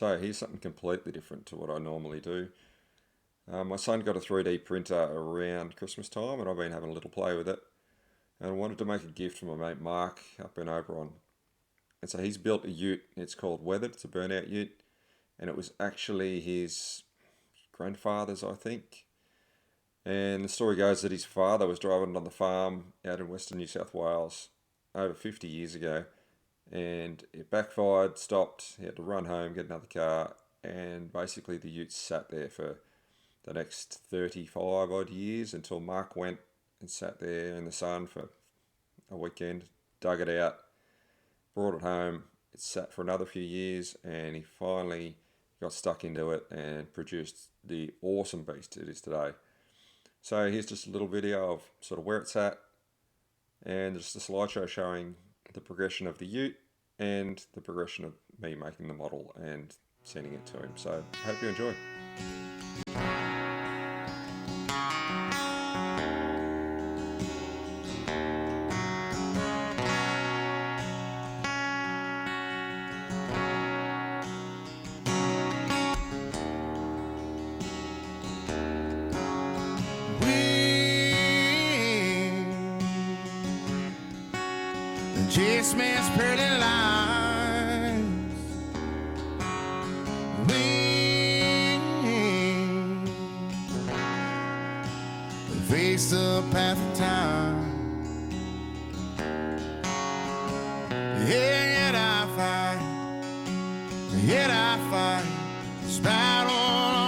So here's something completely different to what I normally do. My son got a 3D printer around Christmas time and I've been having a little play with it. And I wanted to make a gift for my mate Mark up in Oberon. And so he's built a ute. It's called Weathered. It's a burnout ute. And it was actually his grandfather's, I think. And the story goes that his father was driving it on the farm out in western New South Wales over 50 years ago. And it backfired, stopped, he had to run home, get another car, and basically the ute sat there for the next 35 odd years until Mark went and sat there in the sun for a weekend, dug it out, brought it home. It sat for another few years and he finally got stuck into it and produced the awesome beast it is today. So here's just a little video of sort of where it's at and just a slideshow showing the progression of the ute and the progression of me making the model and sending it to him. So I hope you enjoy. Chase man's pretty lines, we face the path of time. Yet I fight, despite all